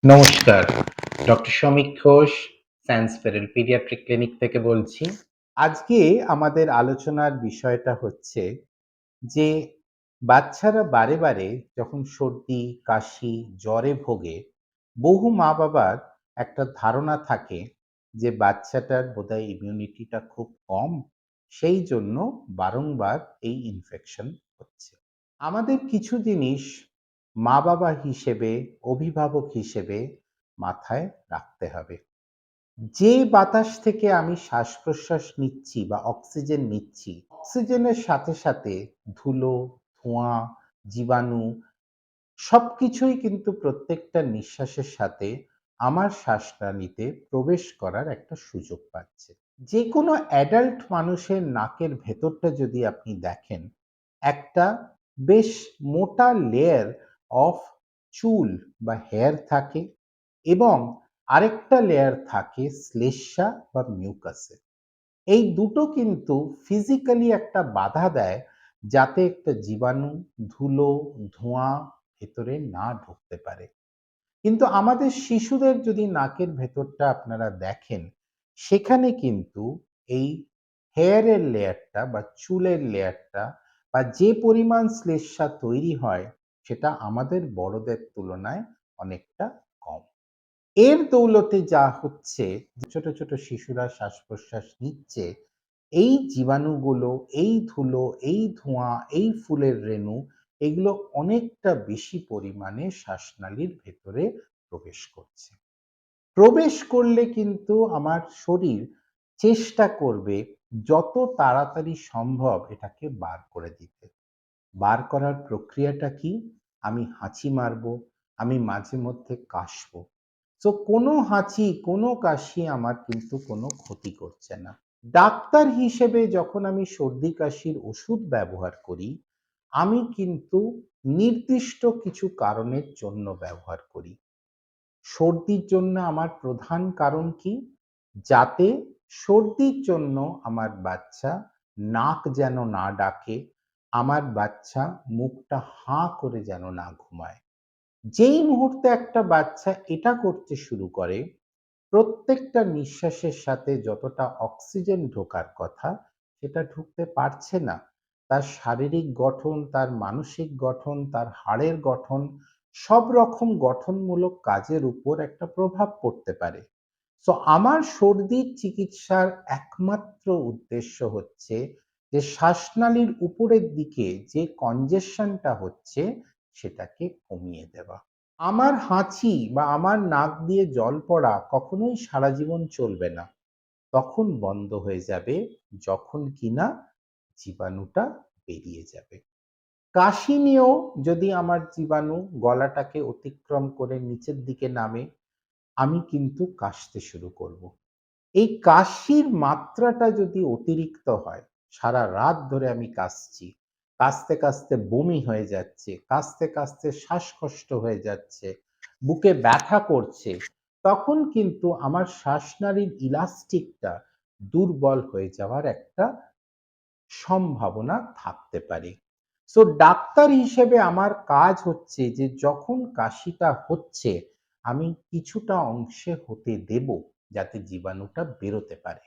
নমস্কার, doctor Shamik Ghosh, science Feral paediatric clinic থেকে বলছি। আজকে আমাদের আলোচনার বিষয়টা হচ্ছে যে বাচ্চারা বারে যখন সর্দি, কাশি, জ্বরে ভোগে, বহু মা-বাবার একটা ধারণা থাকে যে বাচ্চাটার বোধহয় ইমিউনিটিটা খুব কম, সেই জন্য বারংবার এই ইনফেকশন হচ্ছে। আমাদের কিছু জিনিস মা-বাবা হিসেবে, অভিভাবক হিসেবে মাথায় রাখতে হবে। যে বাতাস থেকে আমি শ্বাস-প্রশ্বাস নিচ্ছি বা অক্সিজেন নিচ্ছি, অক্সিজেনের সাথে ধুলো, ধোঁয়া, জীবাণু সবকিছুই কিন্তু প্রত্যেকটা নিঃশ্বাসের সাথে আমার শ্বাসনালীতে প্রবেশ করার একটা সুযোগ পাচ্ছে। যেকোনো অ্যাডাল্ট মানুষের নাকের ভেতরটা যদি আপনি দেখেন, একটা বেশ মোটা লেয়ার অফ চুল বা হেয়ার থাকে এবং আরেকটা লেয়ার থাকে শ্লেষ্মা বা মিউকাসের। এই দুটো কিন্তু ফিজিক্যালি একটা বাধা দেয় যাতে একটা জীবাণু, ধুলো, ধোঁয়া ভেতরে না ঢুকতে পারে। কিন্তু আমাদের শিশুদের যদি নাকের ভেতরটা আপনারা দেখেন, সেখানে কিন্তু এই হেয়ারের লেয়ারটা বা চুলের লেয়ারটা বা যে পরিমাণ শ্লেষ্মা তৈরি হয়, সেটা আমাদের বড়দের তুলনায় অনেকটা কম। এর দৌলতে যা হচ্ছে, ছোট শিশুরা শ্বাস-প্রশ্বাস নিচ্ছে, এই জীবাণুগুলো, এই ধুলো, এই ধোঁয়া, এই ফুলের রেণু এগুলো অনেকটা বেশি পরিমাণে শ্বাসনালীর ভেতরে প্রবেশ করছে। প্রবেশ করলে কিন্তু আমার শরীর চেষ্টা করবে যত তাড়াতাড়ি সম্ভব এটাকে বার করে দিতে। বার করার প্রক্রিয়াটা কি? আমি হাঁচি মারবো, আমি মাঝে মধ্যে কাশবো। সো কোনো হাঁচি, কোনো কাশি আমার কিন্তু কোনো ক্ষতি করছে না। ডাক্তার হিসেবে যখন আমি সর্দি কাশির ওষুধ ব্যবহার করি, আমি কিন্তু নির্দিষ্ট কিছু কারণের জন্য ব্যবহার করি। সর্দির জন্য আমার প্রধান কারণ কি? যাতে সর্দির জন্য আমার বাচ্চা নাক যেন না ডাকে, আমার বাচ্চা মুখটা হাঁ করে যেন না ঘুমায়। যেই মুহূর্তে একটা বাচ্চা এটা করতে শুরু করে, প্রত্যেকটা নিঃশ্বাসের সাথে যতটা অক্সিজেন ঢোকার কথা সেটা ঢুকতে পারছে না। তার শারীরিক গঠন, তার মানসিক গঠন, তার হাড়ের গঠন সব রকম গঠনমূলক কাজের উপর একটা প্রভাব পড়তে পারে। সো আমার সর্দির চিকিৎসার একমাত্র উদ্দেশ্য হচ্ছে যে শ্বাসনালীর উপরের দিকে যে কনজেশনটা হচ্ছে সেটাকে কমিয়ে দেওয়া। আমার হাঁচি বা আমার নাক দিয়ে জল পড়া কখনোই সারা জীবন চলবে না। তখন বন্ধ হয়ে যাবে যখন কিনা জীবাণুটা বেরিয়ে যাবে। কাশি নিয়েও যদি আমার জীবাণু গলাটাকে অতিক্রম করে নিচের দিকে নামে, আমি কিন্তু কাশতে শুরু করব। এই কাশির মাত্রাটা যদি অতিরিক্ত হয়, সারা রাত ধরে আমি কাশছি, কাশতে বমি হয়ে যাচ্ছে, কাশতে শ্বাসকষ্ট হয়ে যাচ্ছে, বুকে ব্যথা করছে, তখন কিন্তু আমার শ্বাসনালীর ইলাস্টিকটা দুর্বল হয়ে যাওয়ার একটা সম্ভাবনা থাকতে পারে। সো ডাক্তার হিসেবে আমার কাজ হচ্ছে যে যখন কাশিটা হচ্ছে, আমি কিছুটা অংশে হতে দেব যাতে জীবাণুটা বেরোতে পারে।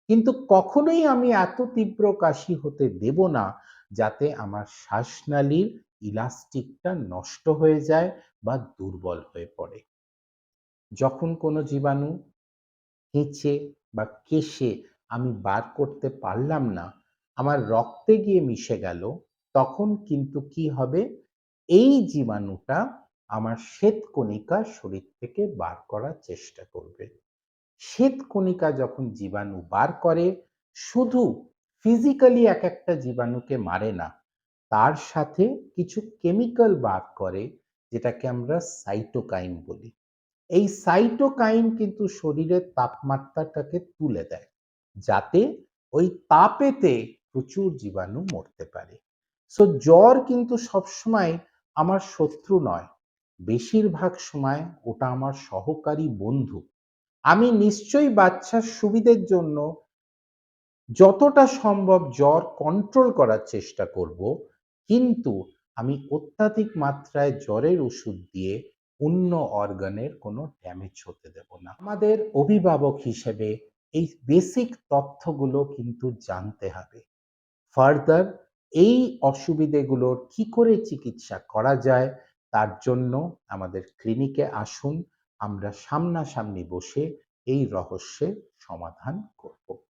কিন্তু কখনোই আমি এত তীব্র কাশি হতে দেব না যাতে আমার শ্বাসনালীর ইলাস্টিকটা নষ্ট হয়ে যায় বা দুর্বল হয়ে পড়ে। যখন কোনো জীবাণু হেঁচে বা কেশে আমি বার করতে পারলাম না, আমার রক্তে গিয়ে মিশে গেল, তখন কিন্তু কি হবে? এই জীবাণুটা আমার শ্বেতকণিকা শরীর থেকে বার করার চেষ্টা করবে। শ্বেতকণিকা যখন জীবাণু বার করে, শুধু ফিজিক্যালি একটা জীবাণুকে মারে না, তার সাথে কিছু কেমিক্যাল বার করে যেটাকে আমরা সাইটোকাইন বলি। এই সাইটোকাইন কিন্তু শরীরের তাপমাত্রাটাকে তুলে দেয়, যাতে ওই তাপেতে প্রচুর জীবাণু মরতে পারে। সো জ্বর কিন্তু সবসময় আমার শত্রু নয়। বেশিরভাগ সময় ওটা আমার সহকারী বন্ধু। আমি নিশ্চয়ই বাচ্চার সুবিধের জন্য যতটা সম্ভব জ্বর কন্ট্রোল করার চেষ্টা করব, কিন্তু আমি অত্যাধিক মাত্রায় জ্বরের ওষুধ দিয়ে অন্য অর্গানের কোনো ড্যামেজ হতে দেব না। আমাদের অভিভাবক হিসেবে এই বেসিক তথ্যগুলো কিন্তু জানতে হবে। ফার্দার এই অসুবিধেগুলোর কি করে চিকিৎসা করা যায় তার জন্য আমাদের ক্লিনিকে আসুন, আমরা সামনাসামনি বসে এই রহস্যের সমাধান করব।